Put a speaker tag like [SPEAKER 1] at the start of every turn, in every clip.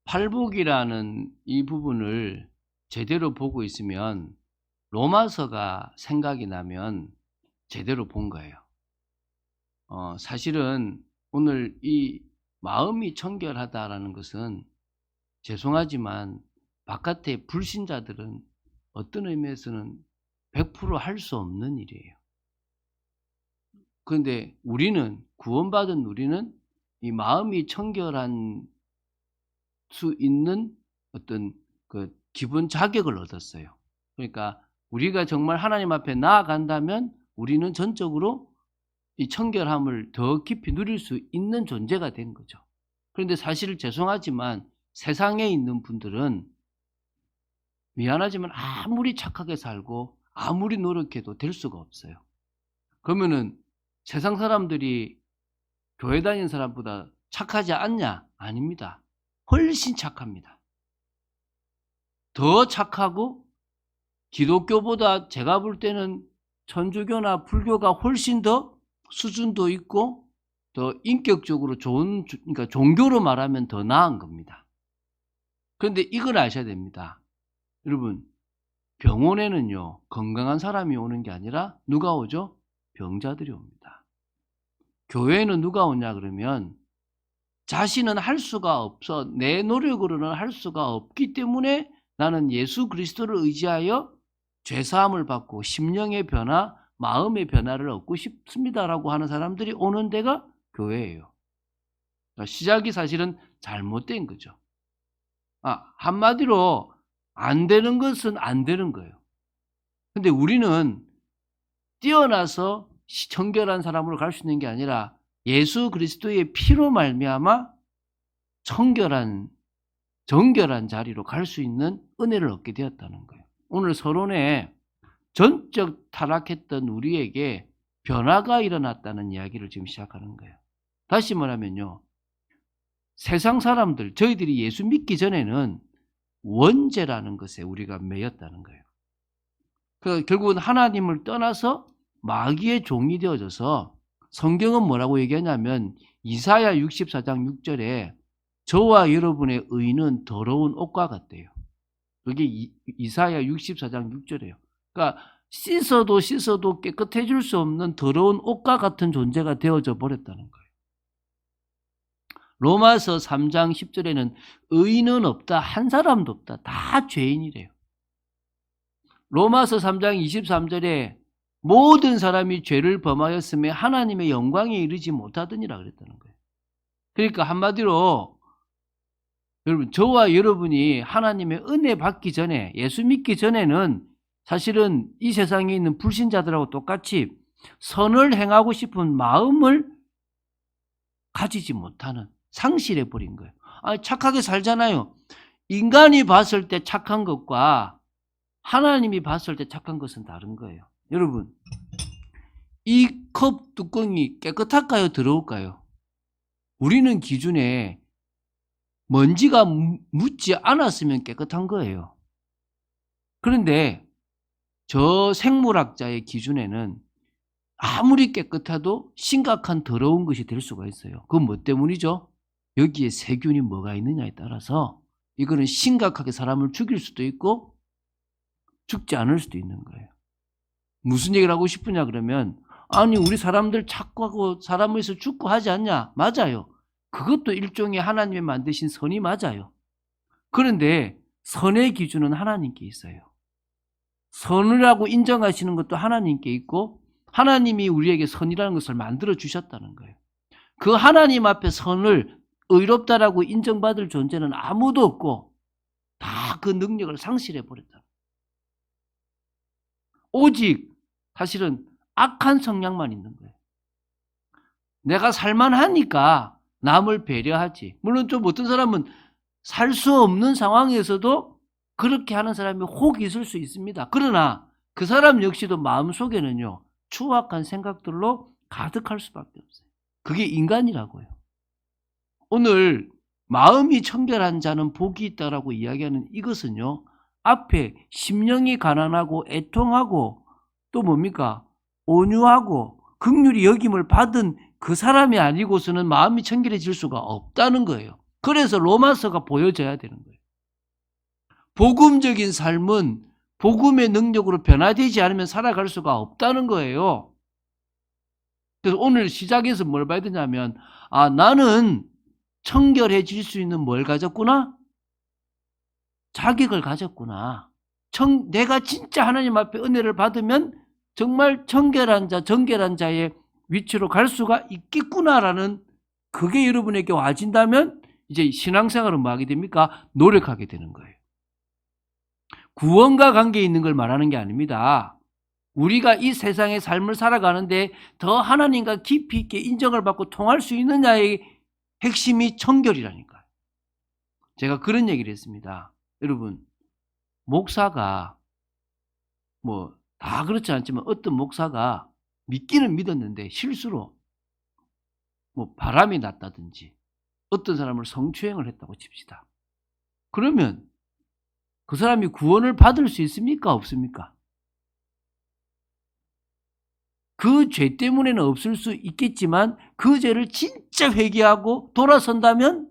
[SPEAKER 1] 팔복이라는 이 부분을 제대로 보고 있으면 로마서가 생각이 나면 제대로 본 거예요. 사실은 오늘 이 마음이 청결하다라는 것은 죄송하지만 바깥의 불신자들은 어떤 의미에서는 100% 할 수 없는 일이에요. 그런데 우리는, 구원받은 우리는 이 마음이 청결한 수 있는 어떤 그 기본 자격을 얻었어요. 그러니까 우리가 정말 하나님 앞에 나아간다면 우리는 전적으로 이 청결함을 더 깊이 누릴 수 있는 존재가 된 거죠. 그런데 사실 죄송하지만 세상에 있는 분들은 미안하지만 아무리 착하게 살고 아무리 노력해도 될 수가 없어요. 그러면은 세상 사람들이 교회 다니는 사람보다 착하지 않냐? 아닙니다. 훨씬 착합니다. 더 착하고 기독교보다 제가 볼 때는 천주교나 불교가 훨씬 더 수준도 있고 더 인격적으로 좋은, 그러니까 종교로 말하면 더 나은 겁니다. 그런데 이걸 아셔야 됩니다. 여러분, 병원에는요, 건강한 사람이 오는 게 아니라 누가 오죠? 병자들이 옵니다. 교회에는 누가 오냐 그러면 자신은 할 수가 없어, 내 노력으로는 할 수가 없기 때문에 나는 예수 그리스도를 의지하여 죄사함을 받고 심령의 변화, 마음의 변화를 얻고 싶습니다라고 하는 사람들이 오는 데가 교회예요. 그러니까 시작이 사실은 잘못된 거죠. 한마디로 안 되는 것은 안 되는 거예요. 근데 우리는 뛰어나서 청결한 사람으로 갈 수 있는 게 아니라 예수 그리스도의 피로 말미암아 정결한 자리로 갈 수 있는 은혜를 얻게 되었다는 거예요. 오늘 서론에 전적 타락했던 우리에게 변화가 일어났다는 이야기를 지금 시작하는 거예요. 다시 말하면요, 세상 사람들, 저희들이 예수 믿기 전에는 원죄라는 것에 우리가 매였다는 거예요. 결국은 하나님을 떠나서 마귀의 종이 되어져서, 성경은 뭐라고 얘기하냐면 이사야 64장 6절에 저와 여러분의 의는 더러운 옷과 같대요. 그게 이사야 64장 6절이에요. 그러니까 씻어도 깨끗해질 수 없는 더러운 옷과 같은 존재가 되어져 버렸다는 거예요. 로마서 3장 10절에는 의인은 없다, 한 사람도 없다, 다 죄인이래요. 로마서 3장 23절에 모든 사람이 죄를 범하였으며 하나님의 영광에 이르지 못하더니라 그랬다는 거예요. 그러니까 한마디로 여러분, 저와 여러분이 하나님의 은혜 받기 전에, 예수 믿기 전에는 사실은 이 세상에 있는 불신자들하고 똑같이 선을 행하고 싶은 마음을 가지지 못하는, 상실해버린 거예요. 착하게 살잖아요. 인간이 봤을 때 착한 것과 하나님이 봤을 때 착한 것은 다른 거예요. 여러분, 이 컵 뚜껑이 깨끗할까요? 더러울까요? 우리는 기준에 먼지가 묻지 않았으면 깨끗한 거예요. 그런데 저 생물학자의 기준에는 아무리 깨끗해도 심각한 더러운 것이 될 수가 있어요. 그건 뭐 때문이죠? 여기에 세균이 뭐가 있느냐에 따라서 이거는 심각하게 사람을 죽일 수도 있고 죽지 않을 수도 있는 거예요. 무슨 얘기를 하고 싶으냐 그러면, 아니 우리 사람들 착하고 사람에서 죽고 하지 않냐? 맞아요. 그것도 일종의 하나님이 만드신 선이 맞아요. 그런데 선의 기준은 하나님께 있어요. 선이라고 인정하시는 것도 하나님께 있고 하나님이 우리에게 선이라는 것을 만들어 주셨다는 거예요. 그 하나님 앞에 선을 의롭다라고 인정받을 존재는 아무도 없고 다 그 능력을 상실해 버렸다. 오직 사실은 악한 성향만 있는 거예요. 내가 살만하니까 남을 배려하지. 물론 좀 어떤 사람은 살 수 없는 상황에서도 그렇게 하는 사람이 혹 있을 수 있습니다. 그러나 그 사람 역시도 마음속에는요, 추악한 생각들로 가득할 수밖에 없어요. 그게 인간이라고요. 오늘 마음이 청결한 자는 복이 있다라고 이야기하는 이것은요, 앞에 심령이 가난하고 애통하고 또 뭡니까? 온유하고 긍휼히 여김을 받은 그 사람이 아니고서는 마음이 청결해질 수가 없다는 거예요. 그래서 로마서가 보여져야 되는 거예요. 복음적인 삶은 복음의 능력으로 변화되지 않으면 살아갈 수가 없다는 거예요. 그래서 오늘 시작에서 뭘 봐야 되냐면, 나는 청결해질 수 있는 뭘 가졌구나? 자격을 가졌구나. 내가 진짜 하나님 앞에 은혜를 받으면 정말 정결한 자의 위치로 갈 수가 있겠구나라는, 그게 여러분에게 와진다면 이제 신앙생활은 뭐 하게 됩니까? 노력하게 되는 거예요. 구원과 관계 있는 걸 말하는 게 아닙니다. 우리가 이 세상의 삶을 살아가는데 더 하나님과 깊이 있게 인정을 받고 통할 수 있느냐의 핵심이 청결이라니까요. 제가 그런 얘기를 했습니다. 여러분, 목사가 다 그렇지 않지만 어떤 목사가 믿기는 믿었는데 실수로 바람이 났다든지 어떤 사람을 성추행을 했다고 칩시다. 그러면 그 사람이 구원을 받을 수 있습니까? 없습니까? 그 죄 때문에는 없을 수 있겠지만 그 죄를 진짜 회개하고 돌아선다면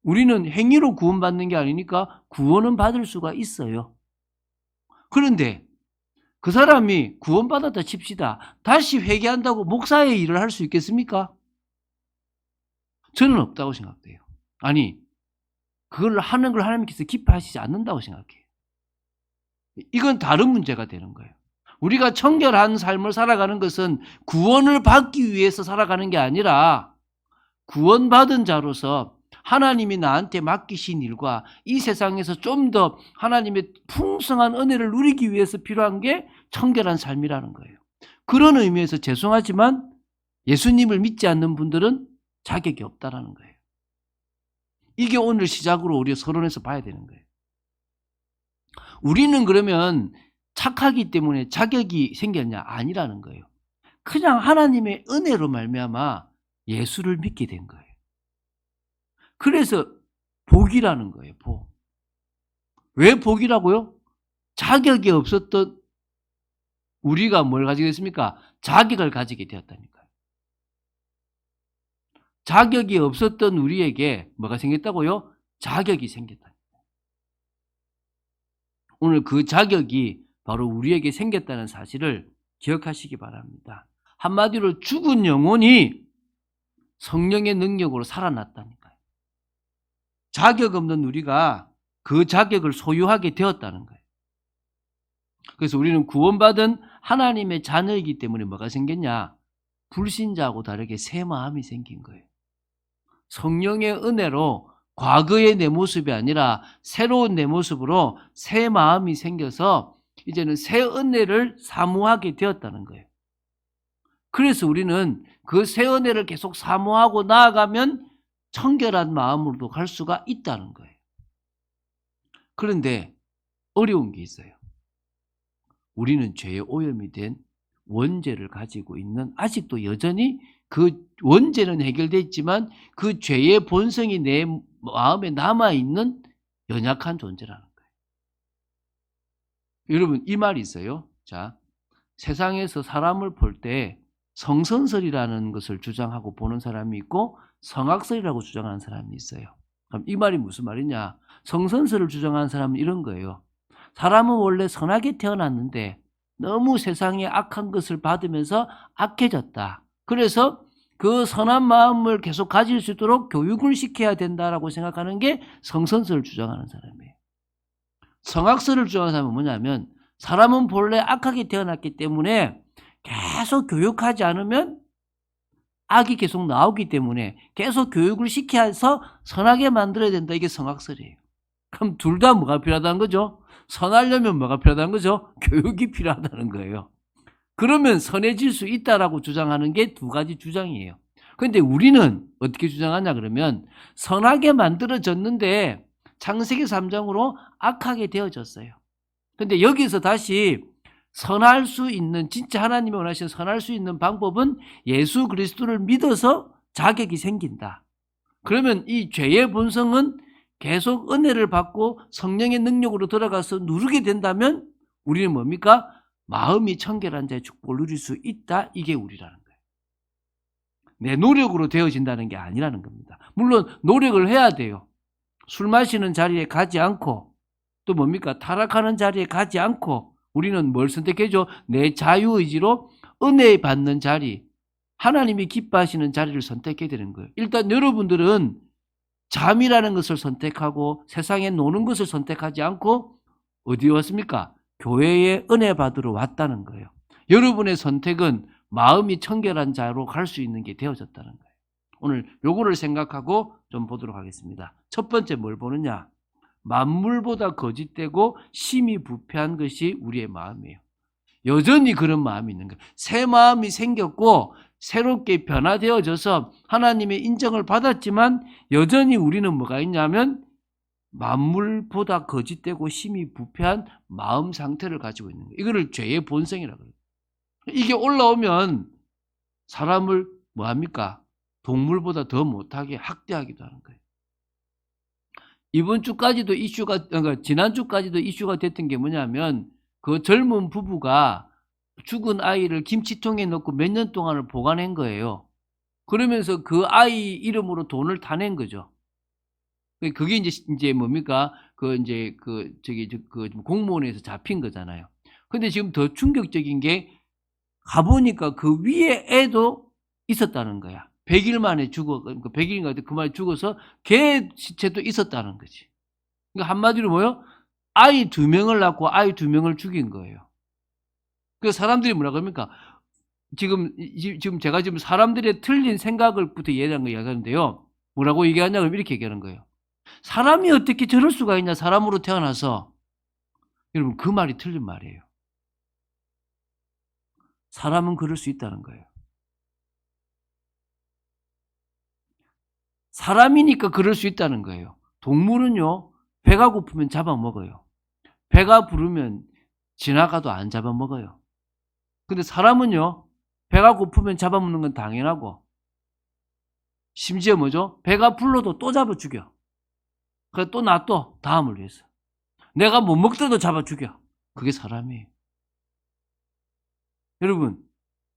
[SPEAKER 1] 우리는 행위로 구원받는 게 아니니까 구원은 받을 수가 있어요. 그런데 그 사람이 구원받았다 칩시다. 다시 회개한다고 목사의 일을 할 수 있겠습니까? 저는 없다고 생각돼요. 아니, 그걸 하는 걸 하나님께서 기뻐하시지 않는다고 생각해요. 이건 다른 문제가 되는 거예요. 우리가 청결한 삶을 살아가는 것은 구원을 받기 위해서 살아가는 게 아니라 구원받은 자로서 하나님이 나한테 맡기신 일과 이 세상에서 좀 더 하나님의 풍성한 은혜를 누리기 위해서 필요한 게 청결한 삶이라는 거예요. 그런 의미에서 죄송하지만 예수님을 믿지 않는 분들은 자격이 없다라는 거예요. 이게 오늘 시작으로 우리가 서론에서 봐야 되는 거예요. 우리는 그러면 착하기 때문에 자격이 생겼냐? 아니라는 거예요. 그냥 하나님의 은혜로 말미암아 예수를 믿게 된 거예요. 그래서 복이라는 거예요. 복. 왜 복이라고요? 자격이 없었던 우리가 뭘 가지게 됐습니까? 자격을 가지게 되었다니까요. 자격이 없었던 우리에게 뭐가 생겼다고요? 자격이 생겼다. 오늘 그 자격이 바로 우리에게 생겼다는 사실을 기억하시기 바랍니다. 한마디로 죽은 영혼이 성령의 능력으로 살아났다니까요. 자격 없는 우리가 그 자격을 소유하게 되었다는 거예요. 그래서 우리는 구원받은 하나님의 자녀이기 때문에 뭐가 생겼냐? 불신자하고 다르게 새 마음이 생긴 거예요. 성령의 은혜로 과거의 내 모습이 아니라 새로운 내 모습으로 새 마음이 생겨서 이제는 새 은혜를 사모하게 되었다는 거예요. 그래서 우리는 그 새 은혜를 계속 사모하고 나아가면 청결한 마음으로도 갈 수가 있다는 거예요. 그런데 어려운 게 있어요. 우리는 죄의 오염이 된 원죄를 가지고 있는, 아직도 여전히 그 원죄는 해결됐지만 그 죄의 본성이 내 마음에 남아있는 연약한 존재라는 거예요. 여러분, 이 말이 있어요. 자, 세상에서 사람을 볼 때 성선설이라는 것을 주장하고 보는 사람이 있고 성악설이라고 주장하는 사람이 있어요. 그럼 이 말이 무슨 말이냐? 성선설을 주장하는 사람은 이런 거예요. 사람은 원래 선하게 태어났는데 너무 세상의 악한 것을 받으면서 악해졌다. 그래서 그 선한 마음을 계속 가질 수 있도록 교육을 시켜야 된다라고 생각하는 게 성선설을 주장하는 사람이에요. 성악설을 주장하는 사람은 뭐냐면 사람은 본래 악하게 태어났기 때문에 계속 교육하지 않으면 악이 계속 나오기 때문에 계속 교육을 시켜서 선하게 만들어야 된다. 이게 성악설이에요. 그럼 둘 다 뭐가 필요하다는 거죠? 선하려면 뭐가 필요하다는 거죠? 교육이 필요하다는 거예요. 그러면 선해질 수 있다라고 주장하는 게 두 가지 주장이에요. 그런데 우리는 어떻게 주장하냐 그러면 선하게 만들어졌는데 창세기 3장으로 악하게 되어졌어요. 그런데 여기서 다시 선할 수 있는, 진짜 하나님이 원하시는 선할 수 있는 방법은 예수 그리스도를 믿어서 자격이 생긴다. 그러면 이 죄의 본성은 계속 은혜를 받고 성령의 능력으로 들어가서 누르게 된다면 우리는 뭡니까? 마음이 청결한 자의 축복을 누릴 수 있다. 이게 우리라는 거예요. 내 노력으로 되어진다는 게 아니라는 겁니다. 물론 노력을 해야 돼요. 술 마시는 자리에 가지 않고 또 뭡니까? 타락하는 자리에 가지 않고 우리는 뭘 선택해줘? 내 자유의지로 은혜 받는 자리, 하나님이 기뻐하시는 자리를 선택해야 되는 거예요. 일단 여러분들은 잠이라는 것을 선택하고 세상에 노는 것을 선택하지 않고 어디에 왔습니까? 교회에 은혜 받으러 왔다는 거예요. 여러분의 선택은 마음이 청결한 자로 갈 수 있는 게 되어졌다는 거예요. 오늘 요거를 생각하고 좀 보도록 하겠습니다. 첫 번째 뭘 보느냐? 만물보다 거짓되고 심히 부패한 것이 우리의 마음이에요. 여전히 그런 마음이 있는 거예요. 새 마음이 생겼고 새롭게 변화되어져서 하나님의 인정을 받았지만 여전히 우리는 뭐가 있냐면 만물보다 거짓되고 심히 부패한 마음 상태를 가지고 있는 거예요. 이거를 죄의 본성이라고 해요. 이게 올라오면 사람을 뭐합니까? 동물보다 더 못하게 학대하기도 하는 거예요. 이번 주까지도 그러니까 지난주까지도 이슈가 됐던 게 뭐냐면 그 젊은 부부가 죽은 아이를 김치통에 넣고 몇 년 동안을 보관한 거예요. 그러면서 그 아이 이름으로 돈을 타낸 거죠. 그게 이제 뭡니까? 그 공무원에서 잡힌 거잖아요. 근데 지금 더 충격적인 게 가보니까 그 위에 애도 있었다는 거야. 100일 만에 그러니까 100일인가 그 만에 죽어서 걔 시체도 있었다는 거지. 그러니까 한마디로 뭐요? 아이 2명을 낳고 아이 2명을 죽인 거예요. 그 사람들이 뭐라 그럽니까? 지금 제가 지금 사람들의 틀린 생각을부터 이야기하는데요. 뭐라고 얘기하냐면 이렇게 얘기하는 거예요. 사람이 어떻게 저럴 수가 있냐? 사람으로 태어나서. 여러분 그 말이 틀린 말이에요. 사람은 그럴 수 있다는 거예요. 사람이니까 그럴 수 있다는 거예요. 동물은요, 배가 고프면 잡아먹어요. 배가 부르면 지나가도 안 잡아먹어요. 근데 사람은요, 배가 고프면 잡아먹는 건 당연하고, 심지어 뭐죠? 배가 불러도 또 잡아 죽여. 그래 또 놔둬. 다음을 위해서. 내가 못 먹더라도 잡아 죽여. 그게 사람이에요. 여러분,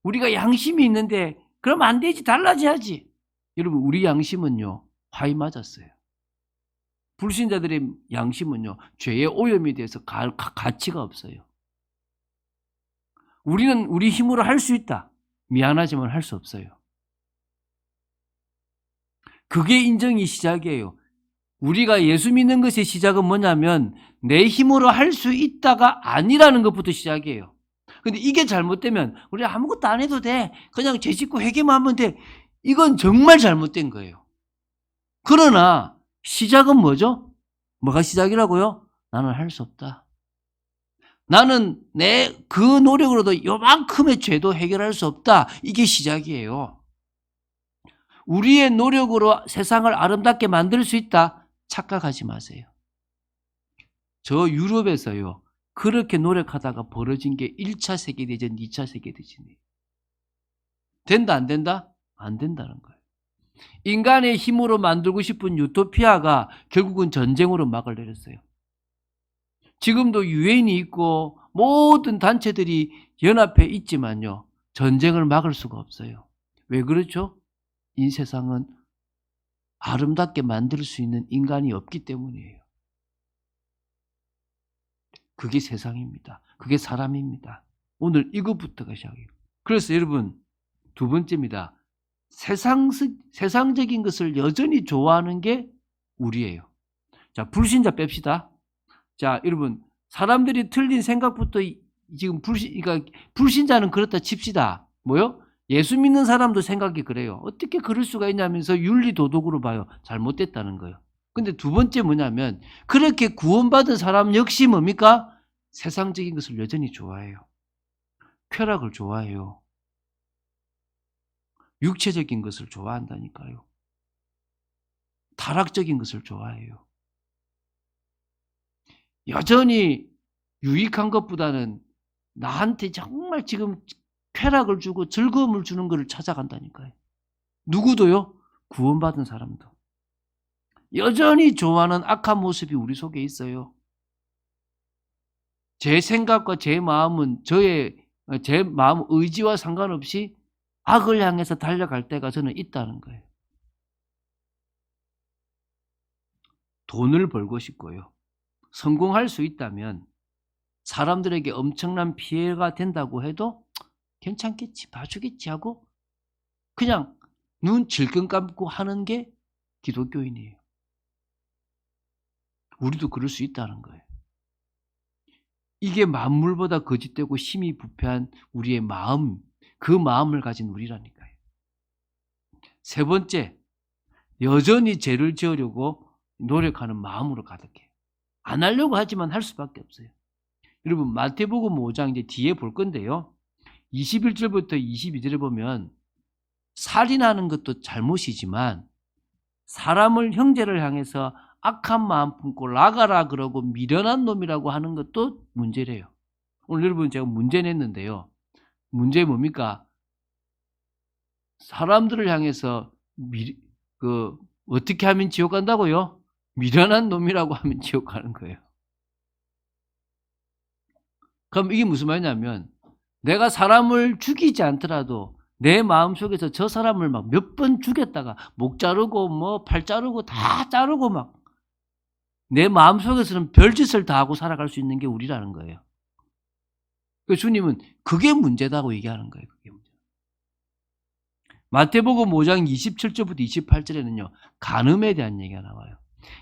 [SPEAKER 1] 우리가 양심이 있는데 그럼 안 되지. 달라져야지. 여러분, 우리 양심은요, 화이 맞았어요. 불신자들의 양심은요, 죄의 오염에 대해서 가치가 없어요. 우리는 우리 힘으로 할 수 있다. 미안하지만 할 수 없어요. 그게 인정이 시작이에요. 우리가 예수 믿는 것의 시작은 뭐냐면 내 힘으로 할 수 있다가 아니라는 것부터 시작이에요. 근데 이게 잘못되면 우리 아무것도 안 해도 돼. 그냥 죄 짓고 회개만 하면 돼. 이건 정말 잘못된 거예요. 그러나 시작은 뭐죠? 뭐가 시작이라고요? 나는 할 수 없다. 나는 내 그 노력으로도 요만큼의 죄도 해결할 수 없다. 이게 시작이에요. 우리의 노력으로 세상을 아름답게 만들 수 있다. 착각하지 마세요. 저 유럽에서요. 그렇게 노력하다가 벌어진 게 1차 세계대전, 2차 세계대전이에요. 된다 안 된다? 안 된다는 거예요. 인간의 힘으로 만들고 싶은 유토피아가 결국은 전쟁으로 막을 내렸어요. 지금도 유엔이 있고 모든 단체들이 연합해 있지만요. 전쟁을 막을 수가 없어요. 왜 그렇죠? 이 세상은 아름답게 만들 수 있는 인간이 없기 때문이에요. 그게 세상입니다. 그게 사람입니다. 오늘 이것부터가 시작이에요. 그래서 여러분, 두 번째입니다. 세상적인 것을 여전히 좋아하는 게 우리예요. 자, 불신자 뺍시다. 자, 여러분, 사람들이 틀린 생각부터 지금 그러니까 불신자는 그렇다 칩시다. 뭐요? 예수 믿는 사람도 생각이 그래요. 어떻게 그럴 수가 있냐면서 윤리 도덕으로 봐요. 잘못됐다는 거예요. 근데 두 번째 뭐냐면 그렇게 구원받은 사람 역시 뭡니까? 세상적인 것을 여전히 좋아해요. 쾌락을 좋아해요. 육체적인 것을 좋아한다니까요. 타락적인 것을 좋아해요. 여전히 유익한 것보다는 나한테 정말 지금 쾌락을 주고 즐거움을 주는 것을 찾아간다니까요. 누구도요? 구원받은 사람도. 여전히 좋아하는 악한 모습이 우리 속에 있어요. 제 생각과 제 마음은 제 마음 의지와 상관없이 악을 향해서 달려갈 때가 저는 있다는 거예요. 돈을 벌고 싶고요. 성공할 수 있다면 사람들에게 엄청난 피해가 된다고 해도 괜찮겠지, 봐주겠지 하고 그냥 눈 질끈 감고 하는 게 기독교인이에요. 우리도 그럴 수 있다는 거예요. 이게 만물보다 거짓되고 심히 부패한 우리의 마음, 그 마음을 가진 우리라니까요. 세 번째, 여전히 죄를 지으려고 노력하는 마음으로 가득해요. 안 하려고 하지만 할 수밖에 없어요. 여러분 마태복음 5장 이제 뒤에 볼 건데요. 21절부터 22절에 보면 살인하는 것도 잘못이지만 사람을 형제를 향해서 악한 마음 품고 나가라 그러고 미련한 놈이라고 하는 것도 문제래요. 오늘 여러분 제가 문제 냈는데요. 문제 뭡니까? 사람들을 향해서 어떻게 하면 지옥 간다고요? 미련한 놈이라고 하면 지옥 가는 거예요. 그럼 이게 무슨 말이냐면 내가 사람을 죽이지 않더라도 내 마음속에서 저 사람을 막 몇 번 죽였다가 목 자르고 뭐 팔 자르고 다 자르고 막 내 마음속에서는 별짓을 다 하고 살아갈 수 있는 게 우리라는 거예요. 그래서 주님은 그게 문제다고 얘기하는 거예요. 그게 문제. 마태복음 5장 27절부터 28절에는요. 간음에 대한 얘기가 나와요.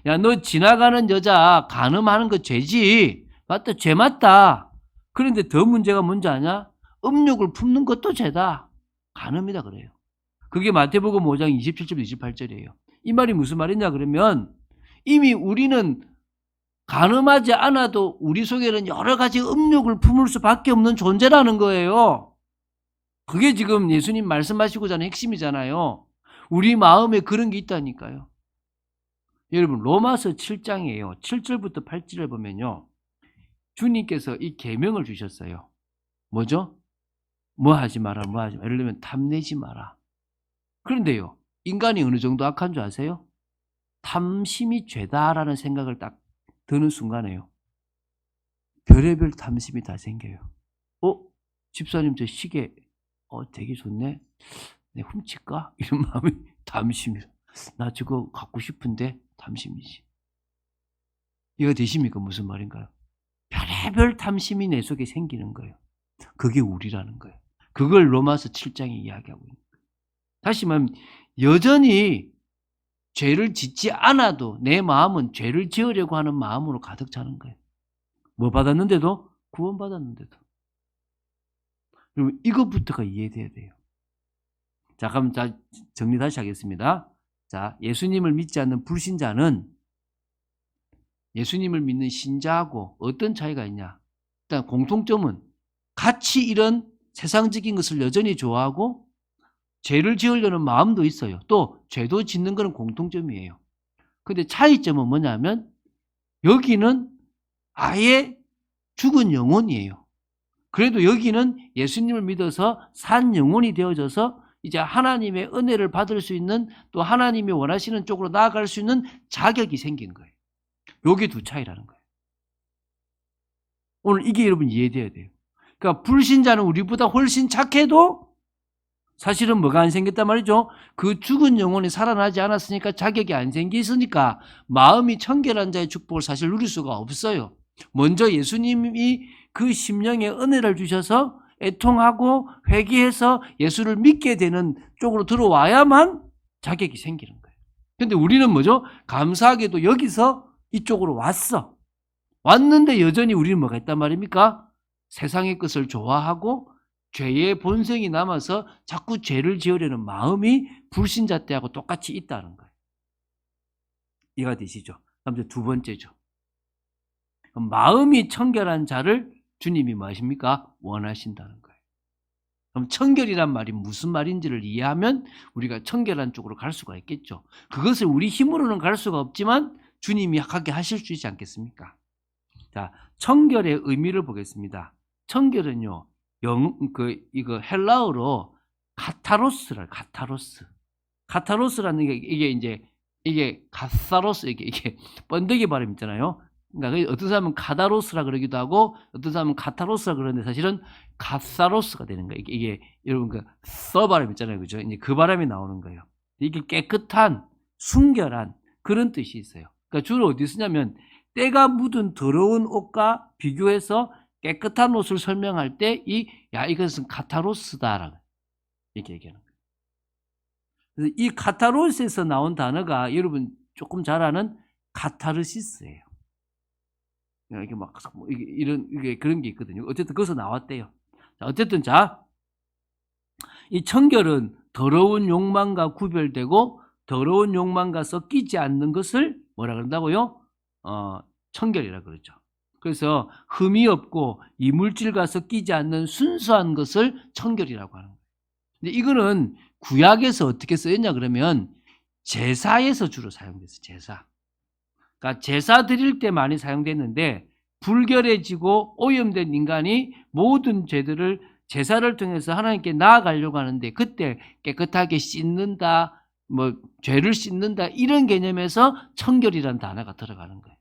[SPEAKER 1] 야, 너 지나가는 여자 간음하는 거 죄지. 맞다. 죄 맞다. 그런데 더 문제가 뭔지 아냐? 음욕을 품는 것도 죄다. 간음이다 그래요. 그게 마태복음 5장 27절부터 28절이에요. 이 말이 무슨 말이냐 그러면 이미 우리는 간음하지 않아도 우리 속에는 여러 가지 음욕을 품을 수밖에 없는 존재라는 거예요. 그게 지금 예수님 말씀하시고자 하는 핵심이잖아요. 우리 마음에 그런 게 있다니까요. 여러분 로마서 7장이에요. 7절부터 8절을 보면요. 주님께서 이 계명을 주셨어요. 뭐죠? 뭐 하지 마라, 뭐 하지 마라. 예를 들면 탐내지 마라. 그런데요. 인간이 어느 정도 악한 줄 아세요? 탐심이 죄다라는 생각을 딱 드는 순간에요. 별의별 탐심이 다 생겨요. 집사님 저 시계 되게 좋네. 내 훔칠까? 이런 마음이 탐심이라. 나 저거 갖고 싶은데 탐심이지. 이해가 되십니까? 무슨 말인가요? 별의별 탐심이 내 속에 생기는 거예요. 그게 우리라는 거예요. 그걸 로마서 7장에 이야기하고 있는 거예요. 다시 말하면 여전히 죄를 짓지 않아도 내 마음은 죄를 지으려고 하는 마음으로 가득 차는 거예요. 뭐 받았는데도? 구원받았는데도. 여러분 이것부터가 이해돼야 돼요. 자, 그럼 정리 다시 하겠습니다. 자, 예수님을 믿지 않는 불신자는 예수님을 믿는 신자하고 어떤 차이가 있냐? 일단 공통점은 같이 이런 세상적인 것을 여전히 좋아하고 죄를 지으려는 마음도 있어요. 또 죄도 짓는 것은 공통점이에요. 근데 차이점은 뭐냐면 여기는 아예 죽은 영혼이에요. 그래도 여기는 예수님을 믿어서 산 영혼이 되어져서 이제 하나님의 은혜를 받을 수 있는 또 하나님이 원하시는 쪽으로 나아갈 수 있는 자격이 생긴 거예요. 여기 두 차이라는 거예요. 오늘 이게 여러분 이해돼야 돼요. 그러니까 불신자는 우리보다 훨씬 착해도 사실은 뭐가 안 생겼단 말이죠. 그 죽은 영혼이 살아나지 않았으니까 자격이 안 생겼으니까 마음이 청결한 자의 축복을 사실 누릴 수가 없어요. 먼저 예수님이 그 심령에 은혜를 주셔서 애통하고 회개해서 예수를 믿게 되는 쪽으로 들어와야만 자격이 생기는 거예요. 근데 우리는 뭐죠? 감사하게도 여기서 이쪽으로 왔는데 여전히 우리는 뭐가 있단 말입니까? 세상의 것을 좋아하고 죄의 본성이 남아서 자꾸 죄를 지으려는 마음이 불신자 때하고 똑같이 있다는 거예요. 이해가 되시죠? 그럼 두 번째죠. 마음이 청결한 자를 주님이 뭐 하십니까? 원하신다는 거예요. 그럼 청결이란 말이 무슨 말인지를 이해하면 우리가 청결한 쪽으로 갈 수가 있겠죠. 그것을 우리 힘으로는 갈 수가 없지만 주님이 하게 하실 수 있지 않겠습니까? 자, 청결의 의미를 보겠습니다. 청결은요, 이거 헬라어로 카타로스라, 카타로스. 카타로스라는 게 이게 가사로스, 이게 번데기 발음 있잖아요. 그러니까 어떤 사람은 카다로스라 그러기도 하고 어떤 사람은 카타로스라 그러는데 사실은 카사로스가 되는 거예요. 이게 여러분 그 서 발음 있잖아요. 그죠? 이제 그 발음이 나오는 거예요. 이게 깨끗한, 순결한 그런 뜻이 있어요. 그러니까 주로 어디 쓰냐면 때가 묻은 더러운 옷과 비교해서 깨끗한 옷을 설명할 때 이것은 카타로스다라고 이렇게 얘기하는 거예요. 그래서 이 카타로스에서 나온 단어가 여러분 조금 잘 아는 카타르시스예요. 이게 막 이게 그런 게 있거든요. 어쨌든 거기서 나왔대요. 자, 어쨌든 이 청결은 더러운 욕망과 구별되고 더러운 욕망과 섞이지 않는 것을 뭐라 그런다고요? 청결이라 그러죠. 그래서 흠이 없고 이물질과 섞이지 않는 순수한 것을 청결이라고 하는 거예요. 근데 이거는 구약에서 어떻게 쓰였냐 그러면 제사에서 주로 사용됐어요. 제사. 그러니까 제사 드릴 때 많이 사용됐는데 불결해지고 오염된 인간이 모든 죄들을 제사를 통해서 하나님께 나아가려고 하는데 그때 깨끗하게 씻는다, 뭐 죄를 씻는다 이런 개념에서 청결이라는 단어가 들어가는 거예요.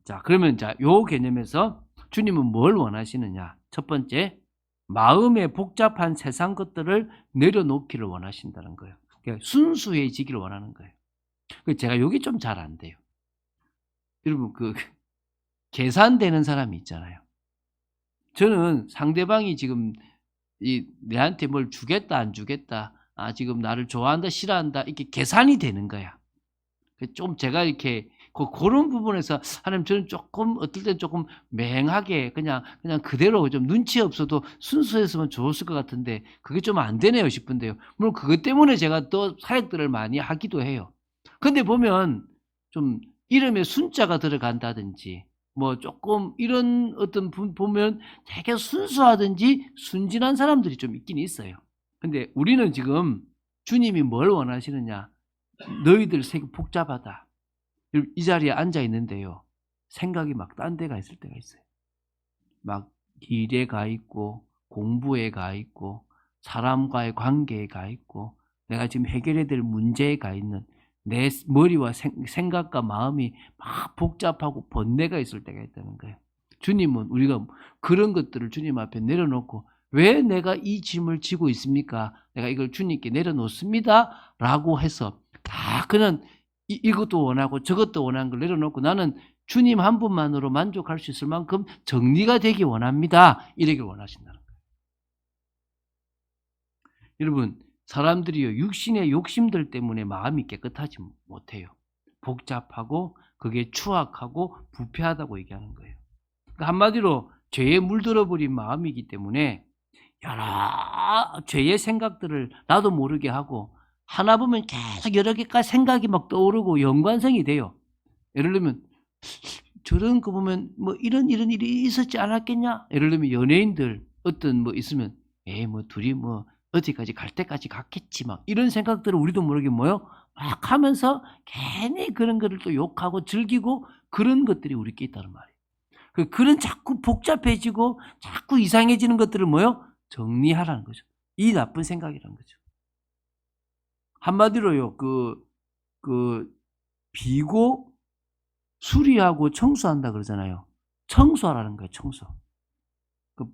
[SPEAKER 1] 자, 그러면 요 개념에서 주님은 뭘 원하시느냐? 첫 번째, 마음의 복잡한 세상 것들을 내려놓기를 원하신다는 거예요. 그러니까 순수해지기를 원하는 거예요. 제가 여기 좀 잘 안 돼요. 여러분 계산되는 사람이 있잖아요. 저는 상대방이 지금 내한테 뭘 주겠다 안 주겠다, 지금 나를 좋아한다 싫어한다 이렇게 계산이 되는 거야. 좀 제가 이렇게 그런 부분에서 하나님 저는 조금 어떨 땐 조금 맹하게 그냥 그대로 좀 눈치 없어도 순수했으면 좋았을 것 같은데 그게 좀 안 되네요 싶은데요. 물론 그것 때문에 제가 또 사역들을 많이 하기도 해요. 근데 보면 좀 이름에 순자가 들어간다든지 뭐 조금 이런 어떤 분 보면 되게 순수하든지 순진한 사람들이 좀 있긴 있어요. 근데 우리는 지금 주님이 뭘 원하시느냐? 너희들 색이 복잡하다. 이 자리에 앉아 있는데요. 생각이 막 딴 데가 있을 때가 있어요. 막 일에 가 있고 공부에 가 있고 사람과의 관계에 가 있고 내가 지금 해결해야 될 문제에 가 있는 내 머리와 생각과 마음이 막 복잡하고 번뇌가 있을 때가 있다는 거예요. 주님은 우리가 그런 것들을 주님 앞에 내려놓고 왜 내가 이 짐을 지고 있습니까? 내가 이걸 주님께 내려놓습니다. 라고 해서 다 그는 이것도 원하고 저것도 원하는 걸 내려놓고 나는 주님 한 분만으로 만족할 수 있을 만큼 정리가 되기 원합니다. 이러길 원하신다는 거예요. 여러분, 사람들이요, 육신의 욕심들 때문에 마음이 깨끗하지 못해요. 복잡하고 그게 추악하고 부패하다고 얘기하는 거예요. 그러니까 한마디로 죄에 물들어버린 마음이기 때문에 여러 죄의 생각들을 나도 모르게 하고 하나 보면 계속 여러 개까지 생각이 막 떠오르고 연관성이 돼요. 예를 들면 저런 거 보면 뭐 이런 일이 있었지 않았겠냐? 예를 들면 연예인들 어떤 뭐 있으면 뭐 둘이 뭐 어디까지 갈 때까지 갔겠지 막 이런 생각들을 우리도 모르게 뭐요? 막 하면서 괜히 그런 거를 또 욕하고 즐기고 그런 것들이 우리께 있다는 말이에요. 그런 자꾸 복잡해지고 자꾸 이상해지는 것들을 뭐요? 정리하라는 거죠. 이 나쁜 생각이라는 거죠. 한마디로요, 비고 수리하고 청소한다 그러잖아요. 청소하라는 거예요, 청소.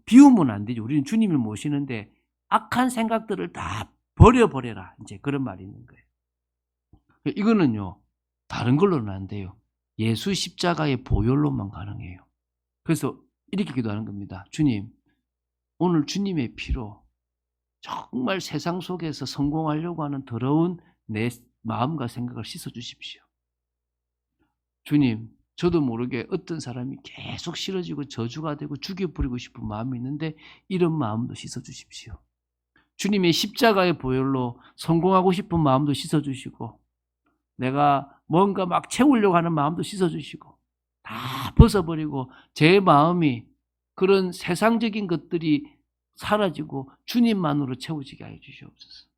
[SPEAKER 1] 비우면 안 되죠. 우리는 주님을 모시는데 악한 생각들을 다 버려버려라. 이제 그런 말이 있는 거예요. 이거는요, 다른 걸로는 안 돼요. 예수 십자가의 보혈로만 가능해요. 그래서 이렇게 기도하는 겁니다. 주님, 오늘 주님의 피로 정말 세상 속에서 성공하려고 하는 더러운 내 마음과 생각을 씻어주십시오. 주님, 저도 모르게 어떤 사람이 계속 싫어지고 저주가 되고 죽여버리고 싶은 마음이 있는데 이런 마음도 씻어주십시오. 주님의 십자가의 보혈로 성공하고 싶은 마음도 씻어주시고 내가 뭔가 막 채우려고 하는 마음도 씻어주시고 다 벗어버리고 제 마음이 그런 세상적인 것들이 사라지고 주님만으로 채워지게 하여 주시옵소서.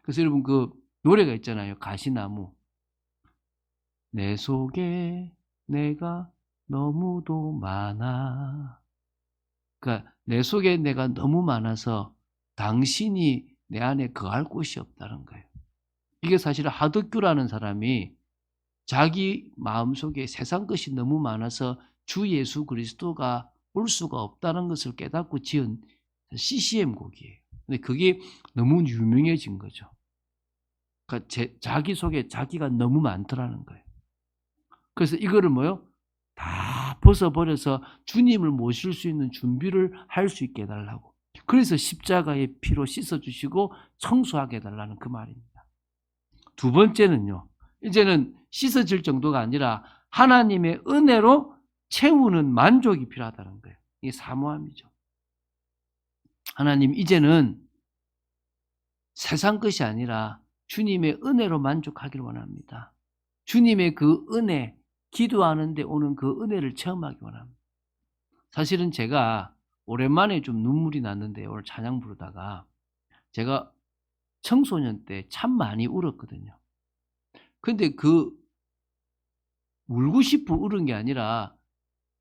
[SPEAKER 1] 그래서 여러분 그 노래가 있잖아요. 가시나무. 내 속에 내가 너무도 많아. 그러니까 내 속에 내가 너무 많아서 당신이 내 안에 거할 곳이 없다는 거예요. 이게 사실 하덕규라는 사람이 자기 마음속에 세상 것이 너무 많아서 주 예수 그리스도가 올 수가 없다는 것을 깨닫고 지은 CCM 곡이에요. 근데 그게 너무 유명해진 거죠. 그러니까 자기 속에 자기가 너무 많더라는 거예요. 그래서 이거를 뭐요? 다 벗어버려서 주님을 모실 수 있는 준비를 할 수 있게 해달라고. 그래서 십자가의 피로 씻어주시고 청소하게 해달라는 그 말입니다. 두 번째는요. 이제는 씻어질 정도가 아니라 하나님의 은혜로 채우는 만족이 필요하다는 거예요. 이게 사모함이죠. 하나님 이제는 세상 것이 아니라 주님의 은혜로 만족하기를 원합니다. 주님의 그 은혜, 기도하는데 오는 그 은혜를 체험하기 원합니다. 사실은 제가 오랜만에 좀 눈물이 났는데 오늘 찬양 부르다가 제가 청소년 때 참 많이 울었거든요. 근데 그 울고 싶어 울은 게 아니라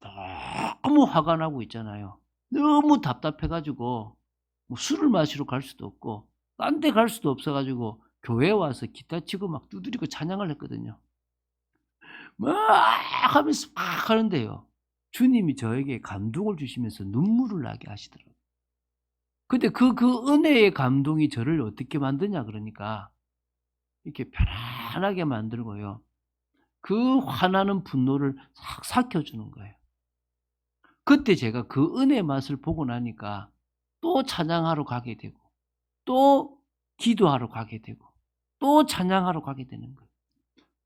[SPEAKER 1] 너무 화가 나고 있잖아요. 너무 답답해가지고 뭐 술을 마시러 갈 수도 없고 딴 데 갈 수도 없어가지고 교회 와서 기타 치고 막 두드리고 찬양을 했거든요. 막 하면서 막 하는데요. 주님이 저에게 감동을 주시면서 눈물을 나게 하시더라고요. 근데 그 은혜의 감동이 저를 어떻게 만드냐 그러니까 이렇게 편안하게 만들고요. 그 화나는 분노를 싹 삭혀주는 거예요. 그때 제가 그 은혜의 맛을 보고 나니까 또 찬양하러 가게 되고 또 기도하러 가게 되고 또 찬양하러 가게 되는 거예요.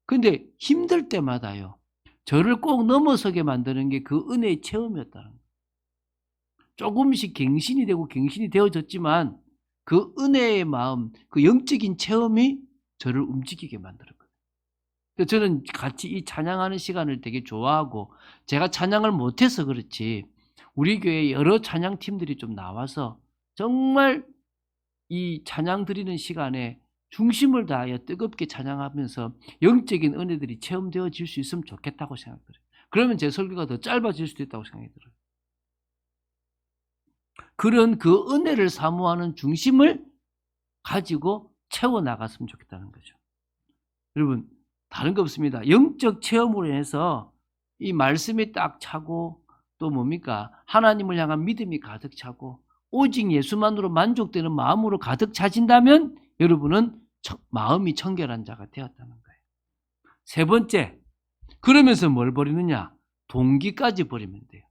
[SPEAKER 1] 근데 힘들 때마다요. 저를 꼭 넘어서게 만드는 게 그 은혜의 체험이었다는 거예요. 조금씩 갱신이 되고 갱신이 되어졌지만 그 은혜의 마음, 그 영적인 체험이 저를 움직이게 만들었거든요. 그래서 저는 같이 이 찬양하는 시간을 되게 좋아하고 제가 찬양을 못해서 그렇지 우리 교회 여러 찬양팀들이 좀 나와서 정말 이 찬양 드리는 시간에 중심을 다하여 뜨겁게 찬양하면서 영적인 은혜들이 체험되어질 수 있으면 좋겠다고 생각들어요. 그러면 제 설교가 더 짧아질 수도 있다고 생각이 들어요. 그런 그 은혜를 사모하는 중심을 가지고 채워나갔으면 좋겠다는 거죠. 여러분 다른 거 없습니다. 영적 체험으로 인해서 이 말씀이 딱 차고 또 뭡니까? 하나님을 향한 믿음이 가득 차고 오직 예수만으로 만족되는 마음으로 가득 차진다면 여러분은 마음이 청결한 자가 되었다는 거예요. 세 번째, 그러면서 뭘 버리느냐? 동기까지 버리면 돼요.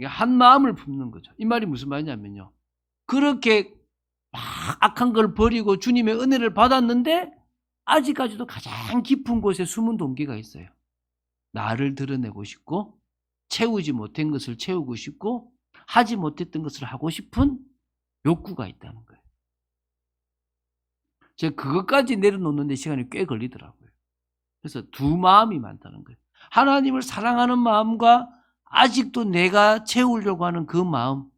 [SPEAKER 1] 한 마음을 품는 거죠. 이 말이 무슨 말이냐면요. 그렇게 막 악한 걸 버리고 주님의 은혜를 받았는데 아직까지도 가장 깊은 곳에 숨은 동기가 있어요. 나를 드러내고 싶고 채우지 못한 것을 채우고 싶고 하지 못했던 것을 하고 싶은 욕구가 있다는 거예요. 제가 그것까지 내려놓는 데 시간이 꽤 걸리더라고요. 그래서 두 마음이 많다는 거예요. 하나님을 사랑하는 마음과 아직도 내가 채우려고 하는 그 마음,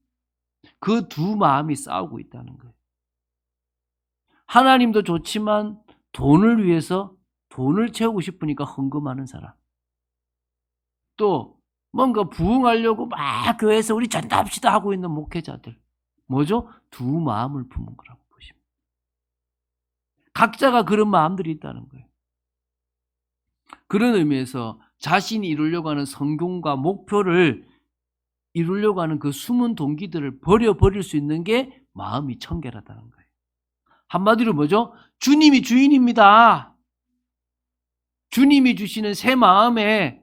[SPEAKER 1] 그 두 마음이 싸우고 있다는 거예요. 하나님도 좋지만 돈을 위해서 돈을 채우고 싶으니까 헌금하는 사람. 또 뭔가 부흥하려고 막 교회에서 우리 전도합시다 하고 있는 목회자들. 뭐죠? 두 마음을 품은 거라고 보십니다. 각자가 그런 마음들이 있다는 거예요. 그런 의미에서 자신이 이루려고 하는 성공과 목표를 이루려고 하는 그 숨은 동기들을 버려버릴 수 있는 게 마음이 청결하다는 거예요. 한마디로 뭐죠? 주님이 주인입니다. 주님이 주시는 새 마음에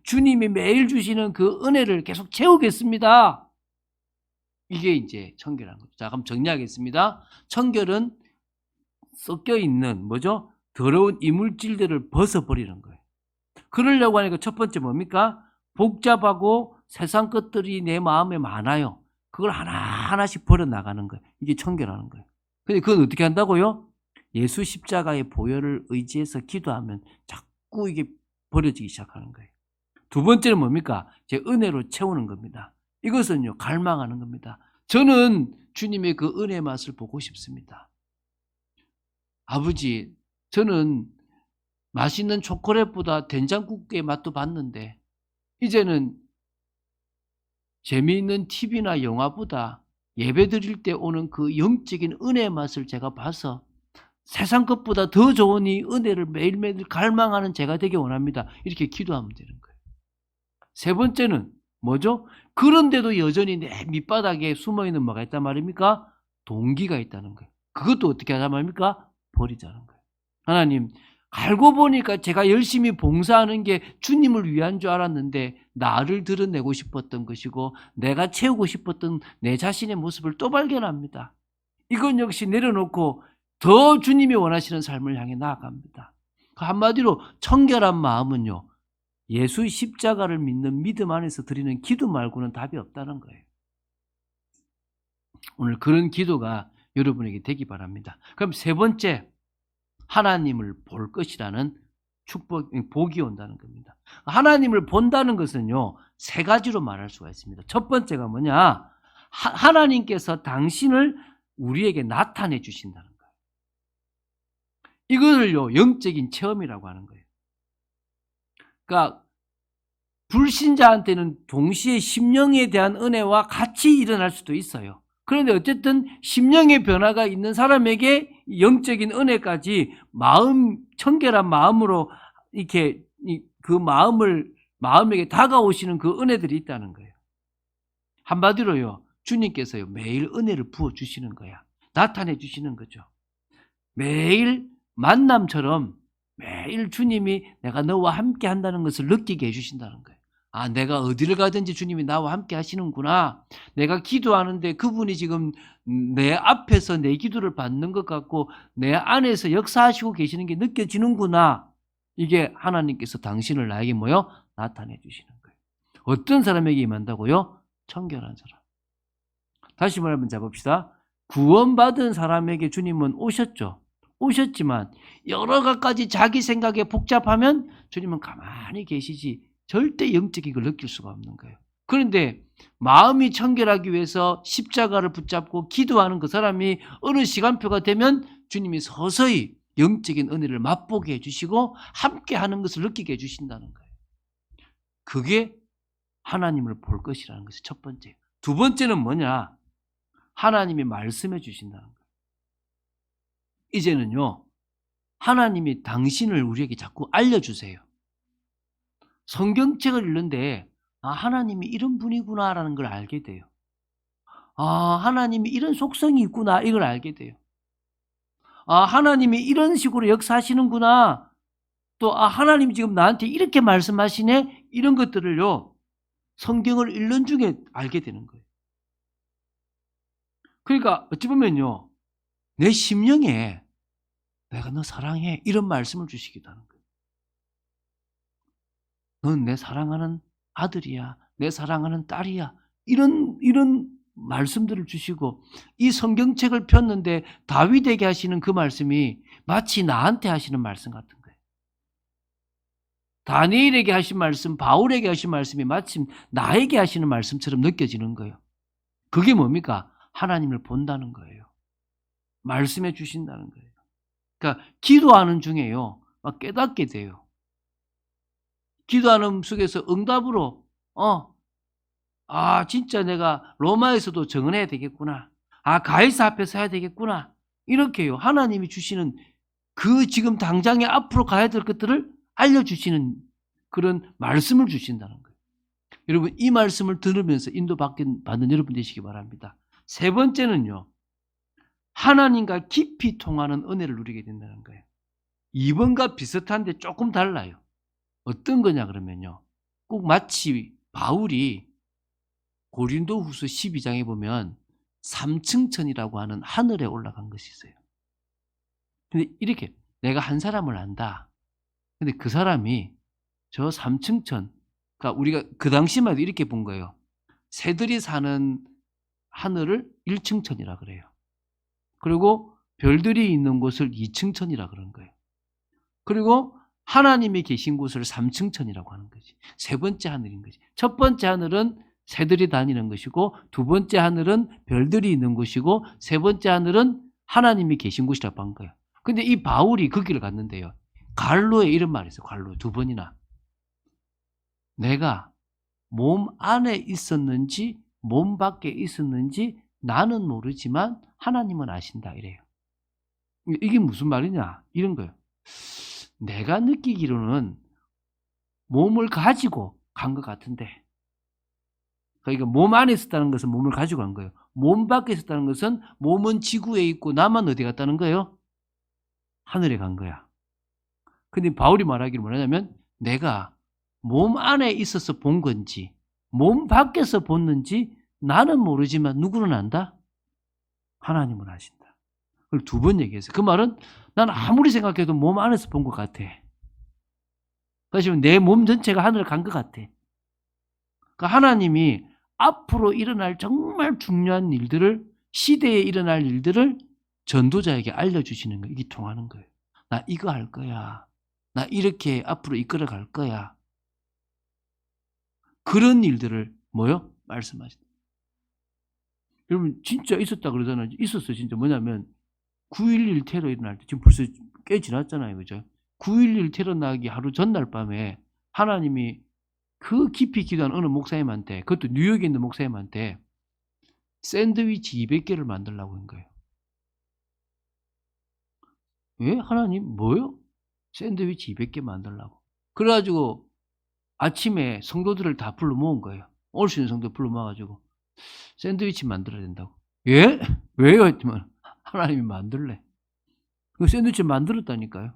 [SPEAKER 1] 주님이 매일 주시는 그 은혜를 계속 채우겠습니다. 이게 이제 청결한 거죠. 자, 그럼 정리하겠습니다. 청결은 섞여 있는 뭐죠? 더러운 이물질들을 벗어버리는 거예요. 그러려고 하니까 첫 번째 뭡니까? 복잡하고 세상 것들이 내 마음에 많아요. 그걸 하나하나씩 버려나가는 거예요. 이게 청결하는 거예요. 근데 그건 어떻게 한다고요? 예수 십자가의 보혈을 의지해서 기도하면 자꾸 이게 버려지기 시작하는 거예요. 두 번째는 뭡니까? 제 은혜로 채우는 겁니다. 이것은요, 갈망하는 겁니다. 저는 주님의 그 은혜 맛을 보고 싶습니다. 아버지, 저는 맛있는 초콜릿보다 된장국의 맛도 봤는데 이제는 재미있는 TV나 영화보다 예배 드릴 때 오는 그 영적인 은혜의 맛을 제가 봐서 세상 것보다 더 좋은 이 은혜를 매일매일 갈망하는 제가 되기 원합니다. 이렇게 기도하면 되는 거예요. 세 번째는 뭐죠? 그런데도 여전히 내 밑바닥에 숨어있는 뭐가 있단 말입니까? 동기가 있다는 거예요. 그것도 어떻게 하단 말입니까? 버리자는 거예요. 하나님, 알고 보니까 제가 열심히 봉사하는 게 주님을 위한 줄 알았는데 나를 드러내고 싶었던 것이고 내가 채우고 싶었던 내 자신의 모습을 또 발견합니다. 이건 역시 내려놓고 더 주님이 원하시는 삶을 향해 나아갑니다. 한마디로 청결한 마음은요, 예수의 십자가를 믿는 믿음 안에서 드리는 기도 말고는 답이 없다는 거예요. 오늘 그런 기도가 여러분에게 되기 바랍니다. 그럼 세 번째, 하나님을 볼 것이라는 복이 온다는 겁니다. 하나님을 본다는 것은요, 세 가지로 말할 수가 있습니다. 첫 번째가 뭐냐? 하나님께서 당신을 우리에게 나타내 주신다는 거예요. 이거를요, 영적인 체험이라고 하는 거예요. 그러니까 불신자한테는 동시에 심령에 대한 은혜와 같이 일어날 수도 있어요. 그런데 어쨌든 심령의 변화가 있는 사람에게 영적인 은혜까지 청결한 마음으로 이렇게 그 마음에게 다가오시는 그 은혜들이 있다는 거예요. 한마디로요, 주님께서요, 매일 은혜를 부어주시는 거야. 나타내 주시는 거죠. 매일 만남처럼 매일 주님이 내가 너와 함께 한다는 것을 느끼게 해주신다는 거예요. 아, 내가 어디를 가든지 주님이 나와 함께 하시는구나. 내가 기도하는데 그분이 지금 내 앞에서 내 기도를 받는 것 같고 내 안에서 역사하시고 계시는 게 느껴지는구나. 이게 하나님께서 당신을 나에게 나타내 주시는 거예요. 어떤 사람에게 임한다고요? 청결한 사람. 다시 말하면 잡읍시다. 구원받은 사람에게 주님은 오셨지만 여러 가지 자기 생각에 복잡하면 주님은 가만히 계시지 절대 영적인 걸 느낄 수가 없는 거예요. 그런데 마음이 청결하기 위해서 십자가를 붙잡고 기도하는 그 사람이 어느 시간표가 되면 주님이 서서히 영적인 은혜를 맛보게 해주시고 함께 하는 것을 느끼게 해주신다는 거예요. 그게 하나님을 볼 것이라는 것이 첫 번째. 두 번째는 뭐냐? 하나님이 말씀해 주신다는 거예요. 이제는요, 하나님이 당신을 우리에게 자꾸 알려주세요. 성경책을 읽는데 하나님이 이런 분이구나라는 걸 알게 돼요. 하나님이 이런 속성이 있구나, 이걸 알게 돼요. 하나님이 이런 식으로 역사하시는구나. 또 하나님이 지금 나한테 이렇게 말씀하시네, 이런 것들을요, 성경을 읽는 중에 알게 되는 거예요. 그러니까 어찌 보면요, 내 심령에 내가 너 사랑해, 이런 말씀을 주시기도 하는 거예요. 넌 내 사랑하는 아들이야, 내 사랑하는 딸이야, 이런 말씀들을 주시고, 이 성경책을 폈는데 다윗에게 하시는 그 말씀이 마치 나한테 하시는 말씀 같은 거예요. 다니엘에게 하신 말씀, 바울에게 하신 말씀이 마침 나에게 하시는 말씀처럼 느껴지는 거예요. 그게 뭡니까? 하나님을 본다는 거예요. 말씀해 주신다는 거예요. 그러니까 기도하는 중에요, 깨닫게 돼요. 기도하는 속에서 응답으로 진짜 내가 로마에서도 정언해야 되겠구나. 가이사 앞에서 해야 되겠구나. 이렇게요, 하나님이 주시는 그 지금 당장에 앞으로 가야 될 것들을 알려주시는 그런 말씀을 주신다는 거예요. 여러분, 이 말씀을 들으면서 인도받는 여러분 되시기 바랍니다. 세 번째는요, 하나님과 깊이 통하는 은혜를 누리게 된다는 거예요. 2번과 비슷한데 조금 달라요. 어떤 거냐 그러면요, 꼭 마치 바울이 고린도후서 12장에 보면 삼층천이라고 하는 하늘에 올라간 것이 있어요. 근데 이렇게 내가 한 사람을 안다. 근데 그 사람이 저 삼층천, 그러니까 우리가 그 당시만 해도 이렇게 본 거예요. 새들이 사는 하늘을 1층천이라 그래요. 그리고 별들이 있는 곳을 2층천이라 그런 거예요. 그리고 하나님이 계신 곳을 3층천이라고 하는 거지. 세 번째 하늘인 거지. 첫 번째 하늘은 새들이 다니는 것이고, 두 번째 하늘은 별들이 있는 곳이고, 세 번째 하늘은 하나님이 계신 곳이라고 한 거예요. 근데 이 바울이 그 길을 갔는데요, 갈로에 이런 말이 있어요. 갈로 2번이나. 내가 몸 안에 있었는지 몸 밖에 있었는지 나는 모르지만 하나님은 아신다, 이래요. 이게 무슨 말이냐? 이런 거예요. 내가 느끼기로는 몸을 가지고 간 것 같은데. 그러니까 몸 안에 있었다는 것은 몸을 가지고 간 거예요. 몸 밖에 있었다는 것은 몸은 지구에 있고 나만 어디 갔다는 거예요? 하늘에 간 거야. 근데 바울이 말하기를 뭐냐면 내가 몸 안에 있어서 본 건지 몸 밖에서 봤는지 나는 모르지만 누구는 안다? 하나님은 아신다. 그걸 2번 얘기했어요. 그 말은 난 아무리 생각해도 몸 안에서 본 것 같아. 그래서 내 몸 전체가 하늘을 간 것 같아. 그러니까 하나님이 앞으로 일어날 정말 중요한 일들을, 시대에 일어날 일들을 전도자에게 알려주시는 거예요. 이게 통하는 거예요. 나 이거 할 거야. 나 이렇게 앞으로 이끌어 갈 거야. 그런 일들을 뭐요? 말씀하신다. 여러분 진짜 있었다 그러잖아요. 있었어요. 진짜 뭐냐면 9.11 테러 일어날 때 지금 벌써 꽤 지났잖아요. 그죠? 9.11 테러 나기 하루 전날 밤에 하나님이 그 깊이 기도한 어느 목사님한테, 그것도 뉴욕에 있는 목사님한테 샌드위치 200개를 만들라고 한 거예요. 왜? 하나님 뭐요? 샌드위치 200개 만들라고. 그래가지고 아침에 성도들을 다 불러 모은 거예요. 올 수 있는 성도 불러 모아가지고 샌드위치 만들어야 된다고. 예? 왜요? 했지만 하나님이 만들래. 그 샌드위치 만들었다니까요.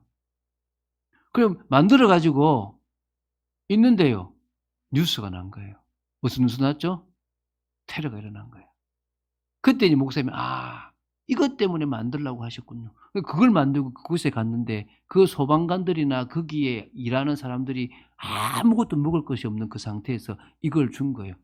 [SPEAKER 1] 그럼 만들어가지고 있는데요. 뉴스가 난 거예요. 무슨 뉴스 났죠? 테러가 일어난 거예요. 그때 이제 목사님이 이것 때문에 만들라고 하셨군요. 그걸 만들고 그곳에 갔는데 그 소방관들이나 거기에 일하는 사람들이 아무것도 먹을 것이 없는 그 상태에서 이걸 준 거예요.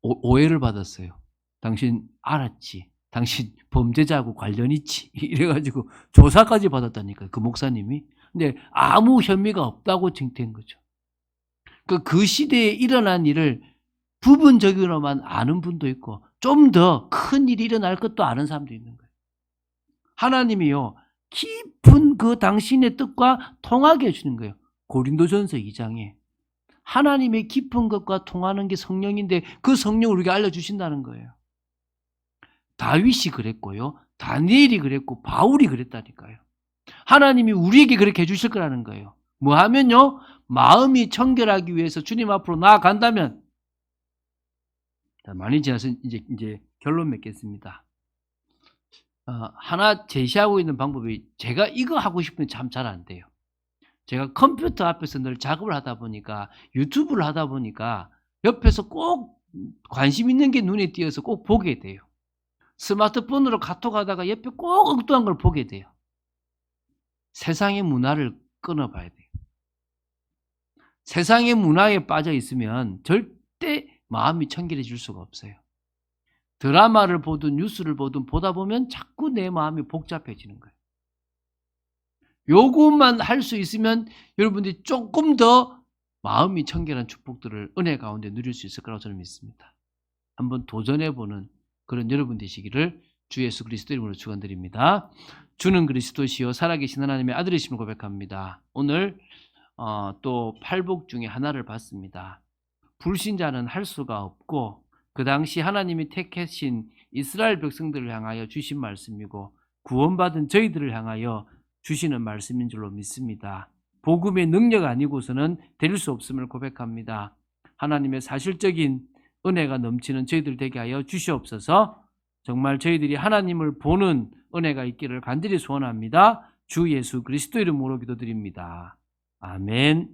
[SPEAKER 1] 오해를 받았어요. 당신 알았지? 당신 범죄자하고 관련 있지? 이래가지고 조사까지 받았다니까요. 그 목사님이. 근데 아무 혐의가 없다고 쟁취한 거죠. 그 시대에 일어난 일을 부분적으로만 아는 분도 있고 좀 더 큰 일이 일어날 것도 아는 사람도 있는 거예요. 하나님이요 깊은 그 당신의 뜻과 통하게 해주는 거예요. 고린도전서 2장에 하나님의 깊은 것과 통하는 게 성령인데 그 성령을 우리에게 알려주신다는 거예요. 다윗이 그랬고요. 다니엘이 그랬고 바울이 그랬다니까요. 하나님이 우리에게 그렇게 해주실 거라는 거예요. 뭐 하면요? 마음이 청결하기 위해서 주님 앞으로 나아간다면. 많이 지나서 이제 결론 맺겠습니다. 하나 제시하고 있는 방법이 제가 이거 하고 싶은데 참 잘 안 돼요. 제가 컴퓨터 앞에서 늘 작업을 하다 보니까 유튜브를 하다 보니까 옆에서 꼭 관심 있는 게 눈에 띄어서 꼭 보게 돼요. 스마트폰으로 카톡하다가 옆에 꼭 엉뚱한 걸 보게 돼요. 세상의 문화를 끊어봐야 돼요. 세상의 문화에 빠져 있으면 절대 마음이 청결해질 수가 없어요. 드라마를 보든 뉴스를 보든 보다 보면 자꾸 내 마음이 복잡해지는 거예요. 요것만 할 수 있으면 여러분들이 조금 더 마음이 청결한 축복들을 은혜 가운데 누릴 수 있을 거라고 저는 믿습니다. 한번 도전해보는 그런 여러분 되시기를 주 예수 그리스도 이름으로 축원드립니다. 주는 그리스도시요 살아계신 하나님의 아들이심을 고백합니다. 오늘 또 팔복 중에 하나를 봤습니다. 불신자는 할 수가 없고 그 당시 하나님이 택하신 이스라엘 백성들을 향하여 주신 말씀이고 구원받은 저희들을 향하여 주시는 말씀인 줄로 믿습니다. 복음의 능력 아니고서는 될 수 없음을 고백합니다. 하나님의 사실적인 은혜가 넘치는 저희들 되게 하여 주시옵소서. 정말 저희들이 하나님을 보는 은혜가 있기를 간절히 소원합니다. 주 예수 그리스도 이름으로 기도드립니다. 아멘.